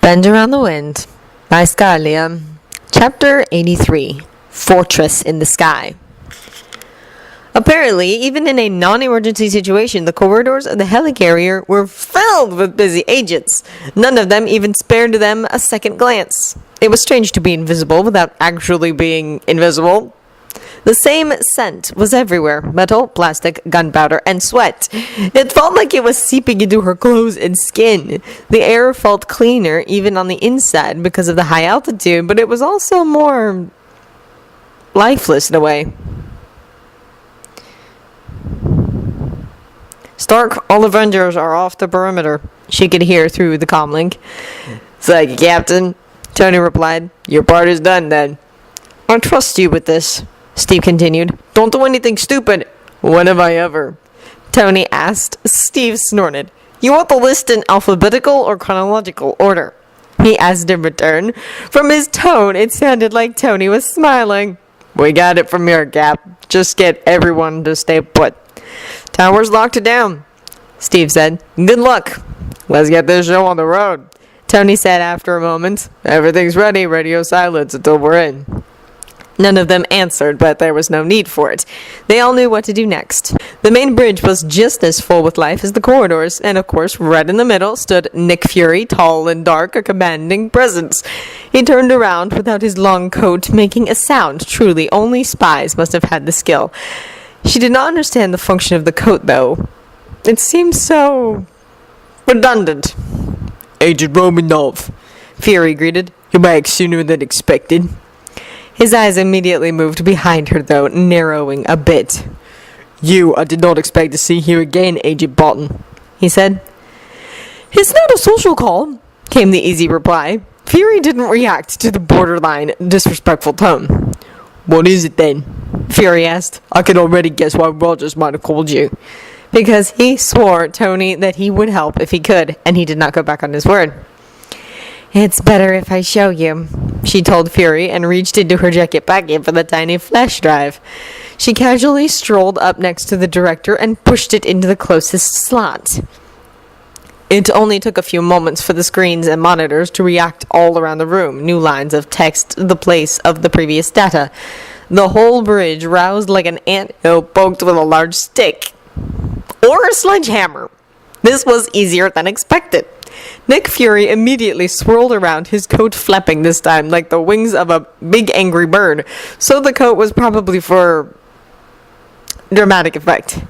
Bend Around the Wind by Scalia. Chapter 83. Fortress in the Sky. Apparently, even in a non-emergency situation, the corridors of the helicarrier were filled with busy agents. None of them even spared them a second glance. It was strange to be invisible without actually being invisible. The same scent was everywhere: metal, plastic, gunpowder, and sweat. It felt like it was seeping into her clothes and skin. The air felt cleaner even on the inside because of the high altitude, but it was also more lifeless in a way. "Stark, all Avengers are off the perimeter," she could hear through the comlink. "Thank you, Captain," Tony replied. "Your part is done, then." "I trust you with this," Steve continued. "Don't do anything stupid." "When have I ever?" Tony asked. Steve snorted. "You want the list in alphabetical or chronological order?" he asked in return. From his tone, it sounded like Tony was smiling. "We got it from here, Cap. Just get everyone to stay put." "Tower's locked down," Steve said. "Good luck." "Let's get this show on the road," Tony said after a moment. "Everything's ready. Radio silence until we're in." None of them answered, but there was no need for it. They all knew what to do next. The main bridge was just as full with life as the corridors, and of course, right in the middle stood Nick Fury, tall and dark, a commanding presence. He turned around without his long coat making a sound. Truly, only spies must have had the skill. She did not understand the function of the coat, though. It seemed so redundant. "Agent Romanov," Fury greeted. "You're back sooner than expected." His eyes immediately moved behind her, though, narrowing a bit. I did not expect to see you again, Agent Bolton," he said. "It's not a social call," came the easy reply. Fury didn't react to the borderline disrespectful tone. "What is it, then?" Fury asked. "I can already guess why Rogers might have called you." Because he swore Tony that he would help if he could, and he did not go back on his word. "It's better if I show you," she told Fury, and reached into her jacket pocket for the tiny flash drive. She casually strolled up next to the director and pushed it into the closest slot. It only took a few moments for the screens and monitors to react all around the room. New lines of text the place of the previous data. The whole bridge roused like an anthill poked with a large stick. Or a sledgehammer. This was easier than expected. Nick Fury immediately swirled around, his coat flapping this time like the wings of a big angry bird. So the coat was probably for dramatic effect.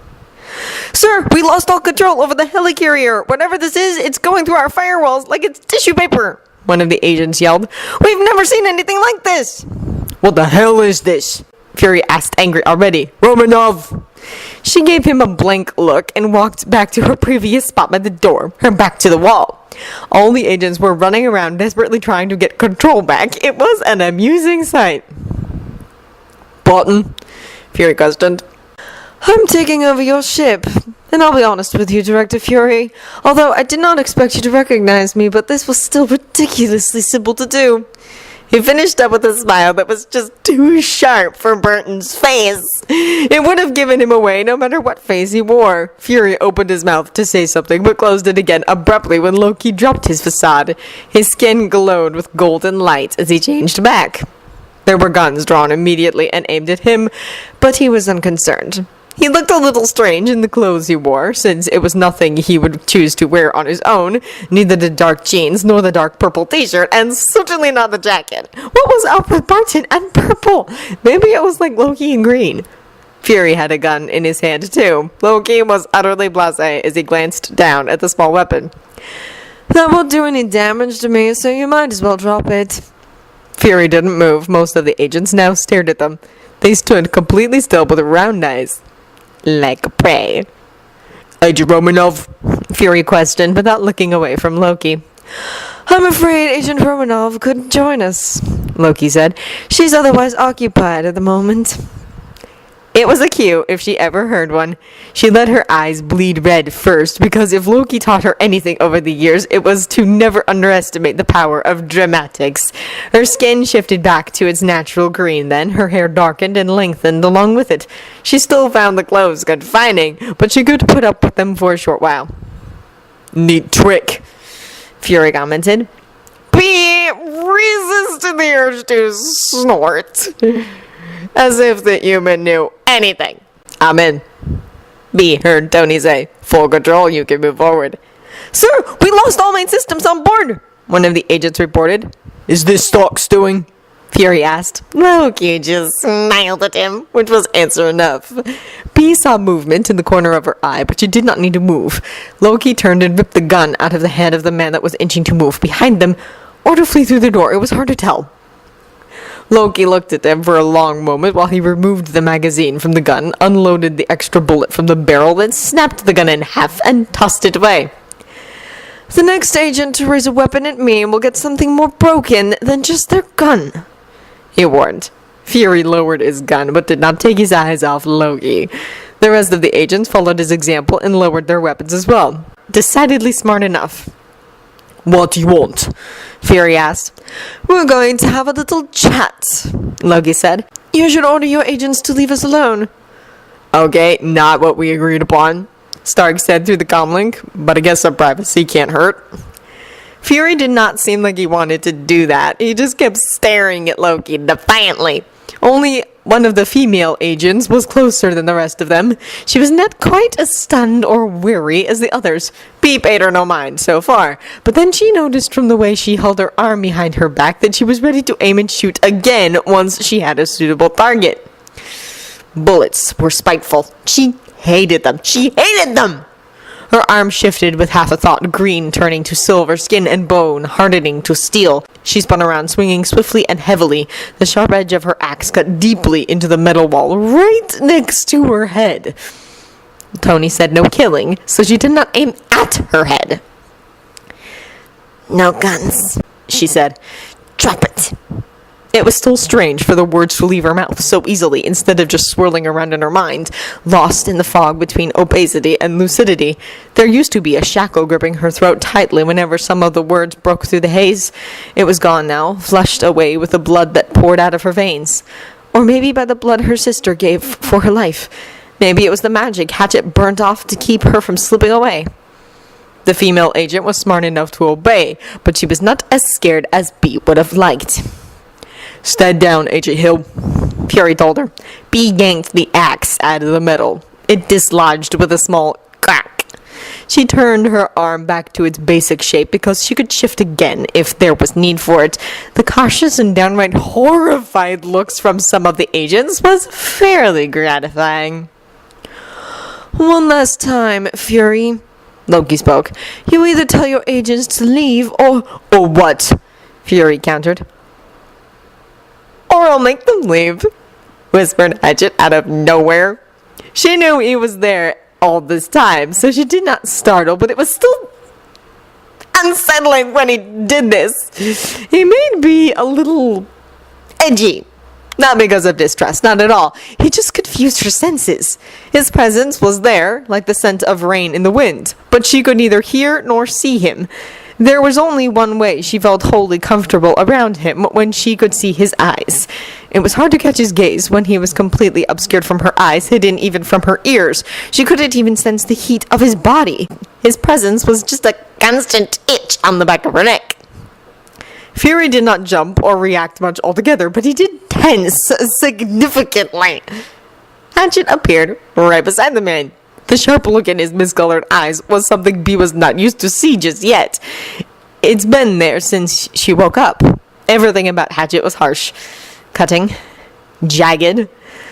"Sir, we lost all control over the helicarrier. Whatever this is, it's going through our firewalls like it's tissue paper," one of the agents yelled. "We've never seen anything like this." "What the hell is this?" Fury asked, angry already. "Romanov!" She gave him a blank look and walked back to her previous spot by the door, her back to the wall. All the agents were running around desperately trying to get control back. It was an amusing sight. "Bolton?" Fury questioned. "I'm taking over your ship. And I'll be honest with you, Director Fury. Although I did not expect you to recognize me, but this was still ridiculously simple to do." He finished up with a smile that was just too sharp for Burton's face. It would have given him away no matter what face he wore. Fury opened his mouth to say something, but closed it again abruptly when Loki dropped his facade. His skin glowed with golden light as he changed back. There were guns drawn immediately and aimed at him, but he was unconcerned. He looked a little strange in the clothes he wore, since it was nothing he would choose to wear on his own, neither the dark jeans nor the dark purple t-shirt, and certainly not the jacket. What was up with Barton and purple? Maybe it was like Loki in green. Fury had a gun in his hand, too. Loki was utterly blasé as he glanced down at the small weapon. "That won't do any damage to me, so you might as well drop it." Fury didn't move. Most of the agents now stared at them. They stood completely still with round eyes. Like prey. "Agent Romanov?" Fury questioned without looking away from Loki. "I'm afraid Agent Romanov couldn't join us," Loki said. "She's otherwise occupied at the moment." It was a cue if she ever heard one. She let her eyes bleed red first, because if Loki taught her anything over the years, it was to never underestimate the power of dramatics. Her skin shifted back to its natural green then, her hair darkened and lengthened along with it. She still found the clothes confining, but she could put up with them for a short while. "Neat trick," Fury commented. it resisted the urge to snort. As if the human knew anything. "I'm in," B heard Tony say. "Full control, you can move forward." "Sir, we lost all main systems on board," one of the agents reported. "Is this stock stewing?" Fury asked. Loki just smiled at him, which was answer enough. B saw movement in the corner of her eye, but she did not need to move. Loki turned and ripped the gun out of the hand of the man that was inching to move behind them, or to flee through the door. It was hard to tell. Loki looked at them for a long moment while he removed the magazine from the gun, unloaded the extra bullet from the barrel, then snapped the gun in half and tossed it away. "The next agent to raise a weapon at me will get something more broken than just their gun," he warned. Fury lowered his gun, but did not take his eyes off Loki. The rest of the agents followed his example and lowered their weapons as well. Decidedly smart enough. "What do you want?" Fury asked. "We're going to have a little chat," Loki said. "You should order your agents to leave us alone." "Okay, not what we agreed upon," Stark said through the comlink, "but I guess our privacy can't hurt." Fury did not seem like he wanted to do that. He just kept staring at Loki defiantly. Only one of the female agents was closer than the rest of them. She was not quite as stunned or weary as the others. B paid her no mind so far, but then she noticed from the way she held her arm behind her back that she was ready to aim and shoot again once she had a suitable target. Bullets were spiteful. She hated them. She hated them! Her arm shifted with half a thought, green turning to silver, skin and bone hardening to steel. She spun around, swinging swiftly and heavily. The sharp edge of her axe cut deeply into the metal wall, right next to her head. Tony said no killing, so she did not aim at her head. "No guns," she said. "Drop it." It was still strange for the words to leave her mouth so easily instead of just swirling around in her mind, lost in the fog between opacity and lucidity. There used to be a shackle gripping her throat tightly whenever some of the words broke through the haze. It was gone now, flushed away with the blood that poured out of her veins. Or maybe by the blood her sister gave for her life. Maybe it was the magic Hatchet burnt off to keep her from slipping away. The female agent was smart enough to obey, but she was not as scared as B would have liked. "Stand down, Agent Hill," Fury told her. B yanked the axe out of the metal. It dislodged with a small crack. She turned her arm back to its basic shape because she could shift again if there was need for it. The cautious and downright horrified looks from some of the agents was fairly gratifying. "One last time, Fury," Loki spoke. "You either tell your agents to leave or..." "Or what?" Fury countered. "Or I'll make them leave," whispered Hatchet out of nowhere. She knew he was there all this time, so she did not startle, but it was still unsettling when he did this. He made B a little edgy. Not because of distrust, not at all. He just confused her senses. His presence was there, like the scent of rain in the wind, but she could neither hear nor see him. There was only one way she felt wholly comfortable around him, when she could see his eyes. It was hard to catch his gaze when he was completely obscured from her eyes, hidden even from her ears. She couldn't even sense the heat of his body. His presence was just a constant itch on the back of her neck. Fury did not jump or react much altogether, but he did tense significantly. Hatchet appeared right beside the man. The sharp look in his miscolored eyes was something B was not used to see just yet. It's been there since she woke up. Everything about Hatchet was harsh, cutting, jagged,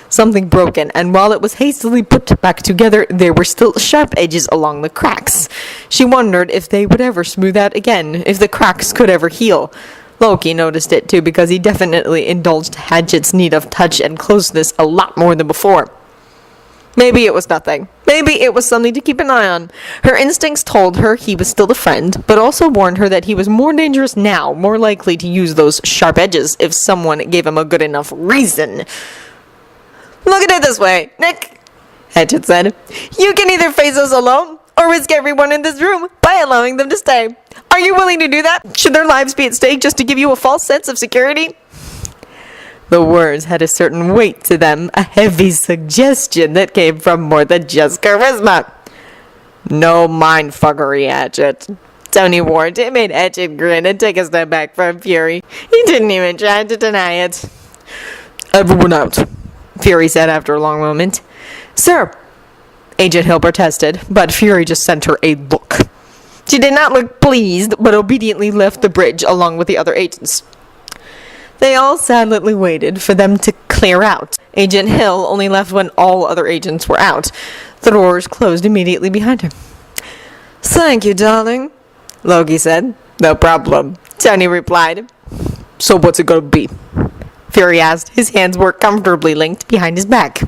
something broken, and while it was hastily put back together, there were still sharp edges along the cracks. She wondered if they would ever smooth out again, if the cracks could ever heal. Loki noticed it too, because he definitely indulged Hatchet's need of touch and closeness a lot more than before. Maybe it was nothing. Maybe it was something to keep an eye on. Her instincts told her he was still a friend, but also warned her that he was more dangerous now, more likely to use those sharp edges if someone gave him a good enough reason. "Look at it this way, Nick," Hatchet said. "You can either face us alone, or risk everyone in this room by allowing them to stay. Are you willing to do that? Should their lives be at stake just to give you a false sense of security?" The words had a certain weight to them, a heavy suggestion that came from more than just charisma. "No mindfuckery, Hatchet," Tony warned. It made Hatchet grin and take a step back from Fury. He didn't even try to deny it. "Everyone out," Fury said after a long moment. "Sir," Agent Hill protested, but Fury just sent her a look. She did not look pleased, but obediently left the bridge along with the other agents. They all silently waited for them to clear out. Agent Hill only left when all other agents were out. The doors closed immediately behind him. "Thank you, darling," Loki said. "No problem," Tony replied. "So what's it gonna be?" Fury asked. His hands were comfortably linked behind his back.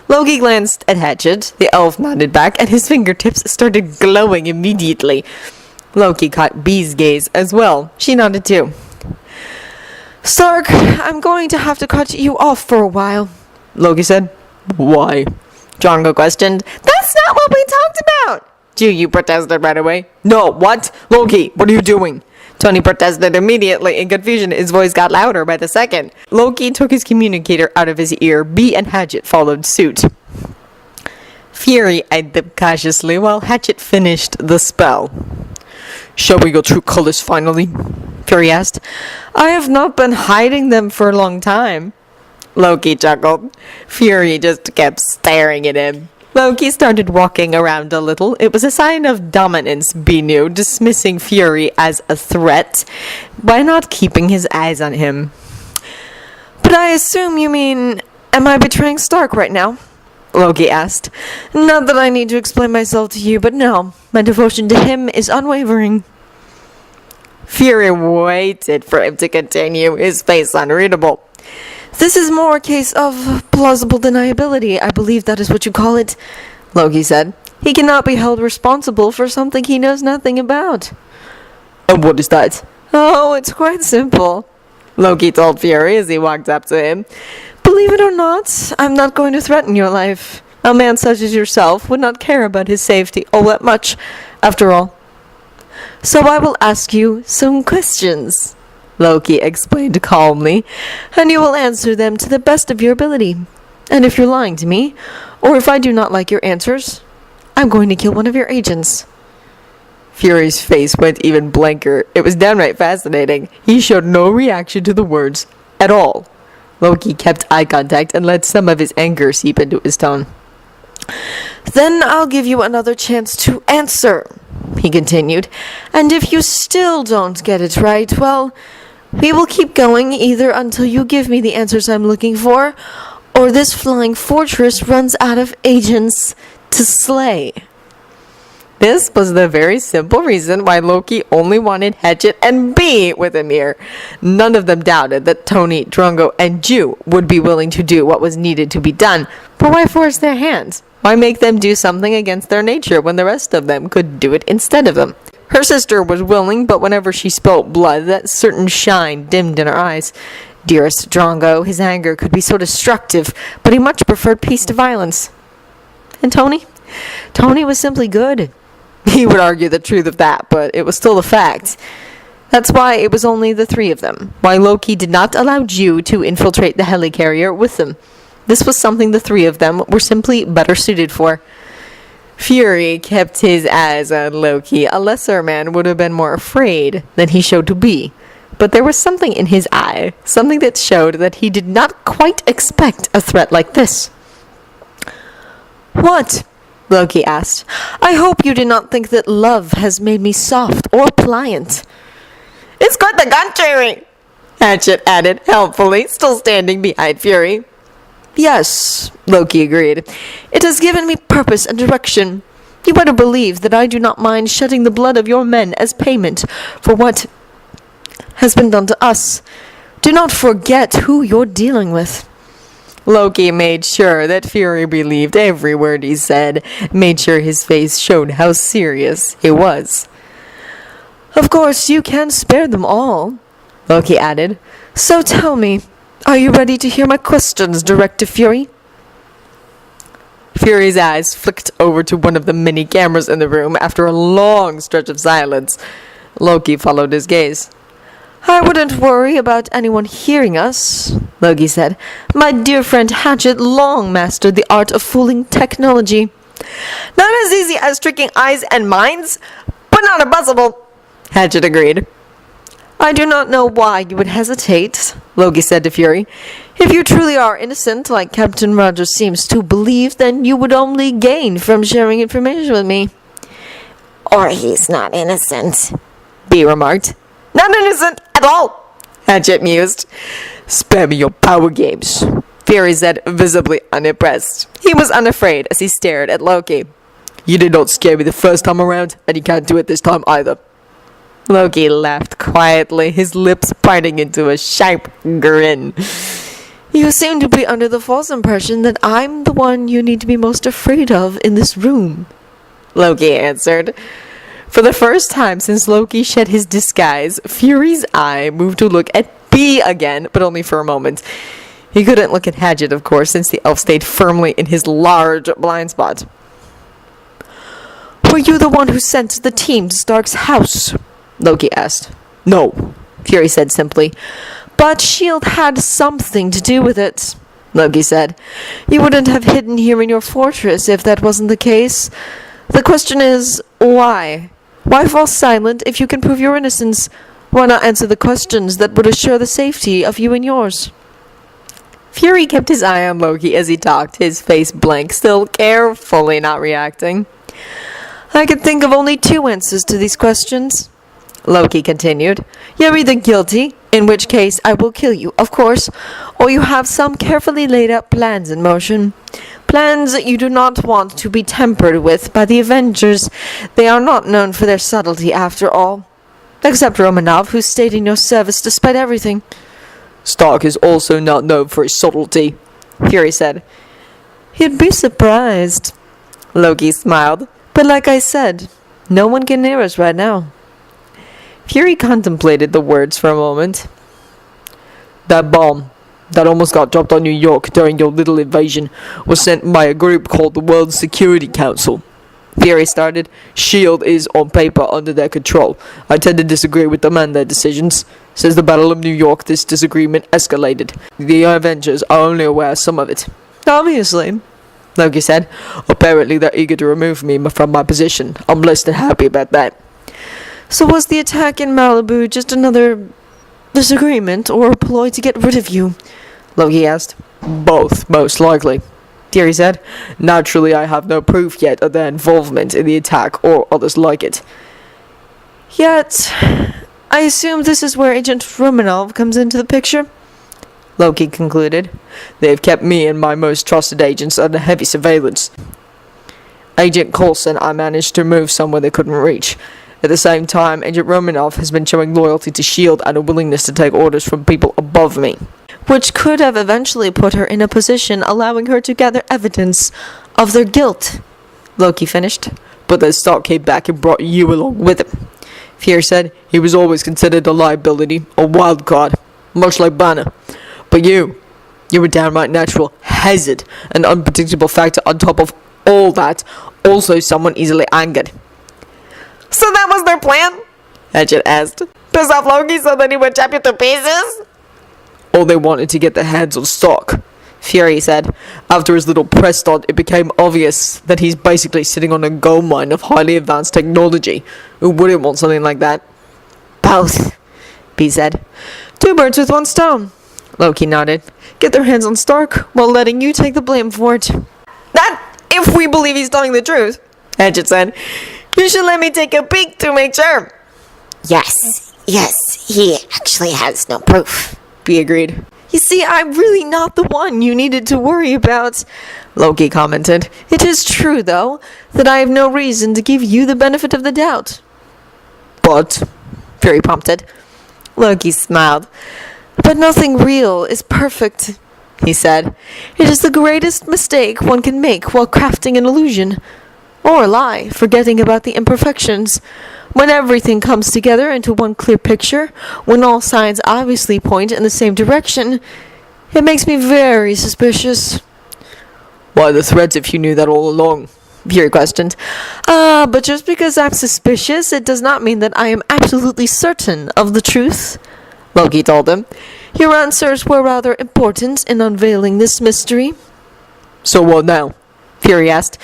Loki glanced at Hatchet. The elf nodded back, and his fingertips started glowing immediately. Loki caught Bee's gaze as well. She nodded too. "Stark, I'm going to have to cut you off for a while," Loki said. "Why?" Drongo questioned. "That's not what we talked about!" Juyu protested right away. "No, what? Loki, what are you doing?" Tony protested immediately. In confusion, his voice got louder by the second. Loki took his communicator out of his ear. Bee and Hatchet followed suit. Fury eyed them cautiously while Hatchet finished the spell. "Shall we go true colors finally?" Fury asked. "I have not been hiding them for a long time." Loki chuckled. Fury just kept staring at him. Loki started walking around a little. It was a sign of dominance, Bee knew, dismissing Fury as a threat by not keeping his eyes on him. "But I assume you mean, am I betraying Stark right now?" Loki asked. "Not that I need to explain myself to you, but no, my devotion to him is unwavering." Fury waited for him to continue, his face unreadable. "This is more a case of plausible deniability, I believe that is what you call it," Loki said. "He cannot be held responsible for something he knows nothing about." "And what is that?" "Oh, it's quite simple," Loki told Fury as he walked up to him. "Believe it or not, I'm not going to threaten your life. A man such as yourself would not care about his safety all that much, after all. So I will ask you some questions," Loki explained calmly, "and you will answer them to the best of your ability. And if you're lying to me, or if I do not like your answers, I'm going to kill one of your agents." Fury's face went even blanker. It was downright fascinating. He showed no reaction to the words at all. Loki kept eye contact and let some of his anger seep into his tone. "Then I'll give you another chance to answer," he continued. "And if you still don't get it right, well, we will keep going either until you give me the answers I'm looking for, or this flying fortress runs out of agents to slay." This was the very simple reason why Loki only wanted Hatchet and Bee with him here. None of them doubted that Tony, Drongo, and Jew would be willing to do what was needed to be done, but why force their hands? Why make them do something against their nature when the rest of them could do it instead of them? Her sister was willing, but whenever she spilt blood, that certain shine dimmed in her eyes. Dearest Drongo, his anger could be so destructive, but he much preferred peace to violence. And Tony? Tony was simply good. He would argue the truth of that, but it was still a fact. That's why it was only the three of them. Why Loki did not allow Jew to infiltrate the helicarrier with them. This was something the three of them were simply better suited for. Fury kept his eyes on Loki. A lesser man would have been more afraid than he showed to be. But there was something in his eye, something that showed that he did not quite expect a threat like this. "What?" Loki asked. "I hope you did not think that love has made me soft or pliant." "It's quite the contrary," Hatchet added helpfully, still standing behind Fury. "Yes," Loki agreed. "It has given me purpose and direction. You better believe that I do not mind shedding the blood of your men as payment for what has been done to us. Do not forget who you're dealing with." Loki made sure that Fury believed every word he said, made sure his face showed how serious he was. "Of course, you can spare them all," Loki added. "So tell me, are you ready to hear my questions direct to Fury?" Fury's eyes flicked over to one of the many cameras in the room after a long stretch of silence. Loki followed his gaze. "I wouldn't worry about anyone hearing us," Loki said. "My dear friend Hatchet long mastered the art of fooling technology." "Not as easy as tricking eyes and minds, but not impossible," Hatchet agreed. I do not know why you would hesitate, Loki said to Fury. If you truly are innocent, like Captain Rogers seems to believe, then you would only gain from sharing information with me. Or he's not innocent, B remarked. Not innocent at all, Hatchet mused. Spare me your power games, Fury said, visibly unimpressed. He was unafraid as he stared at Loki. You did not scare me the first time around, and you can't do it this time either. Loki laughed quietly, his lips parting into a sharp grin. You seem to be under the false impression that I'm the one you need to be most afraid of in this room, Loki answered. For the first time since Loki shed his disguise, Fury's eye moved to look at B again, but only for a moment. He couldn't look at Hatchet, of course, since the elf stayed firmly in his large blind spot. Were you the one who sent the team to Stark's house? Loki asked. No, Fury said simply. But S.H.I.E.L.D. had something to do with it, Loki said. You wouldn't have hidden here in your fortress if that wasn't the case. The question is, why? Why fall silent if you can prove your innocence? Why not answer the questions that would assure the safety of you and yours? Fury kept his eye on Loki as he talked, his face blank, still carefully not reacting. I can think of only two answers to these questions, Loki continued. You're either guilty, in which case I will kill you, of course, or you have some carefully laid out plans in motion. Plans that you do not want to be tempered with by the Avengers. They are not known for their subtlety, after all. Except Romanov, who stayed in your service despite everything. Stark is also not known for his subtlety, Fury said. You'd be surprised. Loki smiled. But like I said, no one can hear us right now. Fury contemplated the words for a moment. That bomb that almost got dropped on New York during your little invasion was sent by a group called the World Security Council. Fury started. S.H.I.E.L.D. is on paper under their control. I tend to disagree with them and their decisions. Since the Battle of New York, this disagreement escalated. The Avengers are only aware of some of it. Obviously, Loki said. Apparently they're eager to remove me from my position. I'm blessed and happy about that. So was the attack in Malibu just another disagreement or a ploy to get rid of you? Loki asked. Both, most likely, Fury said. Naturally, I have no proof yet of their involvement in the attack or others like it. Yet, I assume this is where Agent Romanov comes into the picture? Loki concluded. They've kept me and my most trusted agents under heavy surveillance. Agent Coulson I managed to move somewhere they couldn't reach. At the same time, Agent Romanov has been showing loyalty to S.H.I.E.L.D. and a willingness to take orders from people above me, which could have eventually put her in a position allowing her to gather evidence of their guilt, Loki finished. But then Stark came back and brought you along with him. Fury said. He was always considered a liability, a wild card, much like Banner. But you were downright natural, hazard, an unpredictable factor on top of all that, also someone easily angered. So that was their plan? Hatchet asked. Piss off Loki so that he would chop you to pieces? All they wanted to get their hands on Stark, Fury said. After his little press stunt, it became obvious that he's basically sitting on a gold mine of highly advanced technology. Who wouldn't want something like that? Both, B said. Two birds with one stone, Loki nodded. Get their hands on Stark while letting you take the blame for it. That, if we believe he's telling the truth, Hatchet said. You should let me take a peek to make sure. Yes, he actually has no proof, B agreed. You see, I'm really not the one you needed to worry about, Loki commented. It is true, though, that I have no reason to give you the benefit of the doubt. But, Fury prompted. Loki smiled. But nothing real is perfect, he said. It is the greatest mistake one can make while crafting an illusion. Or a lie, forgetting about the imperfections. When everything comes together into one clear picture, when all signs obviously point in the same direction, it makes me very suspicious. Why the threats if you knew that all along? Fury questioned. But just because I'm suspicious, it does not mean that I am absolutely certain of the truth, Loki told him. Your answers were rather important in unveiling this mystery. So what now? Fury asked.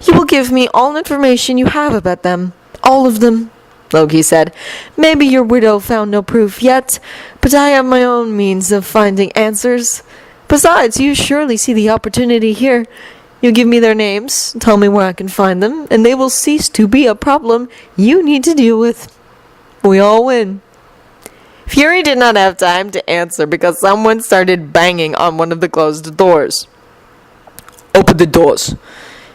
You will give me all information you have about them. All of them. Loki said. Maybe your widow found no proof yet, but I have my own means of finding answers. Besides, you surely see the opportunity here. You give me their names, tell me where I can find them, and they will cease to be a problem you need to deal with. We all win. Fury did not have time to answer because someone started banging on one of the closed doors. Open the doors,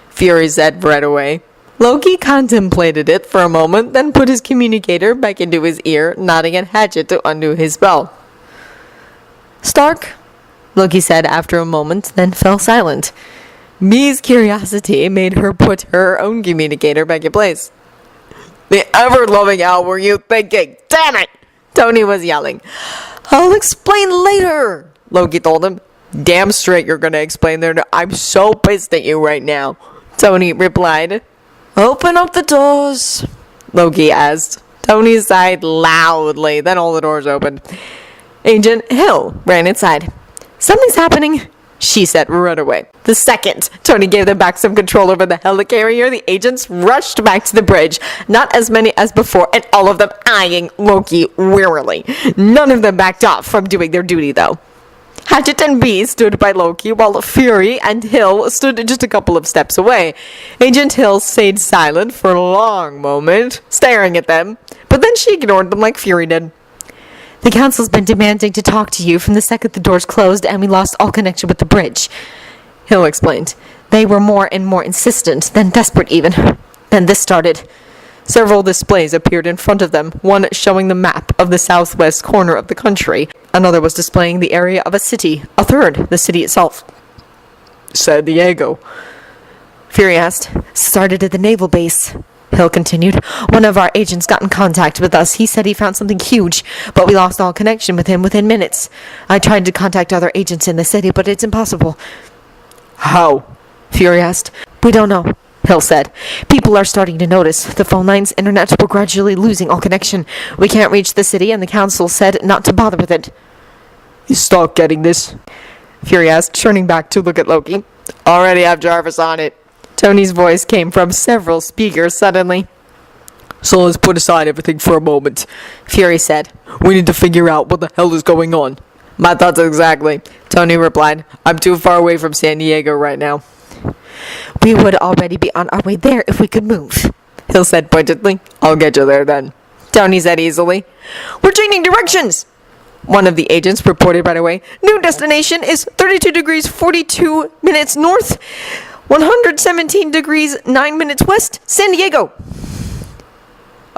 Fury said right away. Loki contemplated it for a moment, then put his communicator back into his ear, nodding at Hatchet to undo his spell. Stark, Loki said after a moment, then fell silent. Mee's curiosity made her put her own communicator back in place. The ever-loving Al were you thinking? Damn it! Tony was yelling. I'll explain later, Loki told him. Damn straight you're gonna explain later. I'm so pissed at you right now, Tony replied. Open up the doors, Loki asked. Tony sighed loudly, then all the doors opened. Agent Hill ran inside. Something's happening, she said right away. The second Tony gave them back some control over the helicarrier, the agents rushed back to the bridge, not as many as before, and all of them eyeing Loki wearily. None of them backed off from doing their duty, though. Hatchet and Bee stood by Loki, while Fury and Hill stood just a couple of steps away. Agent Hill stayed silent for a long moment, staring at them, but then she ignored them like Fury did. The council's been demanding to talk to you from the second the doors closed and we lost all connection with the bridge, Hill explained. They were more and more insistent, then desperate even. Then this started. Several displays appeared in front of them, one showing the map of the southwest corner of the country. Another was displaying the area of a city. A third, the city itself. San Diego, Fury asked. Started at the naval base, Hill continued. One of our agents got in contact with us. He said he found something huge, but we lost all connection with him within minutes. I tried to contact other agents in the city, but it's impossible. How? Fury asked. We don't know, Hill said. People are starting to notice. The phone lines, internet, were gradually losing all connection. We can't reach the city, and the council said not to bother with it. Is Stark getting this? Fury asked, turning back to look at Loki. Already have Jarvis on it. Tony's voice came from several speakers suddenly. So let's put aside everything for a moment, Fury said. We need to figure out what the hell is going on. My thoughts exactly, Tony replied. I'm too far away from San Diego right now. We would already be on our way there if we could move, Hill said pointedly. I'll get you there then, Tony said easily. We're changing directions, one of the agents reported right away. New destination is 32 degrees 42 minutes north, 117 degrees 9 minutes west, San Diego.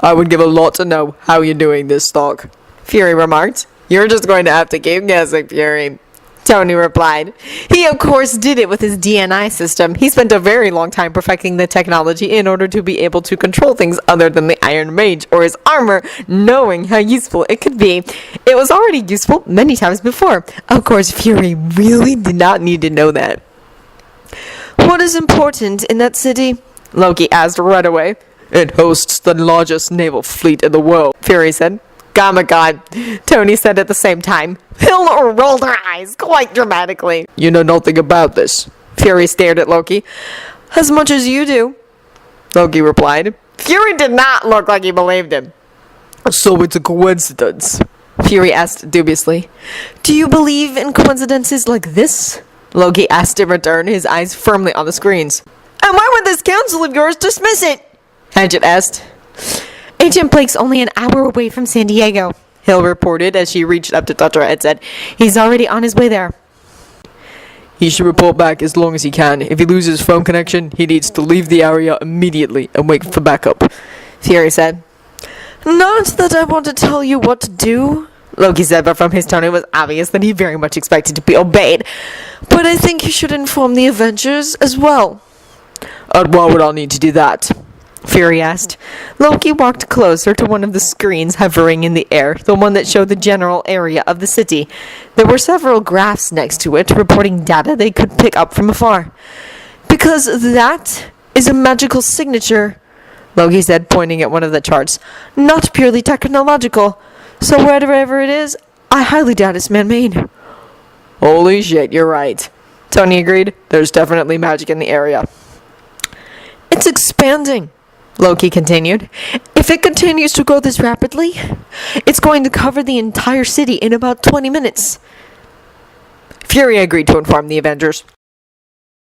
I would give a lot to know how you're doing this, Stark, Fury remarked. You're just going to have to keep guessing, Fury, Tony replied. He, of course, did it with his DNI system. He spent a very long time perfecting the technology in order to be able to control things other than the Iron Mage or his armor, knowing how useful it could be. It was already useful many times before. Of course, Fury really did not need to know that. What is important in that city? Loki asked right away. It hosts the largest naval fleet in the world, Fury said. Oh my god, Tony said at the same time. Hill rolled her eyes quite dramatically. You know nothing about this. Fury stared at Loki. As much as you do, Loki replied. Fury did not look like he believed him. So it's a coincidence, Fury asked dubiously. Do you believe in coincidences like this? Loki asked in return, his eyes firmly on the screens. And why would this council of yours dismiss it? Hatchet asked. Agent Blake's only an hour away from San Diego, Hill reported as she reached up to touch her headset. He's already on his way there. He should report back as long as he can. If he loses phone connection, he needs to leave the area immediately and wait for backup, Fury said. Not that I want to tell you what to do, Loki said, but from his tone it was obvious that he very much expected to be obeyed. But I think you should inform the Avengers as well. And why would I need to do that? Fury asked. Loki walked closer to one of the screens hovering in the air, the one that showed the general area of the city. There were several graphs next to it, reporting data they could pick up from afar. Because that is a magical signature, Loki said, pointing at one of the charts. Not purely technological. So whatever it is, I highly doubt it's man-made. Holy shit, you're right, Tony agreed. There's definitely magic in the area. It's expanding, Loki continued. If it continues to grow this rapidly, it's going to cover the entire city in about 20 minutes. Fury agreed to inform the Avengers.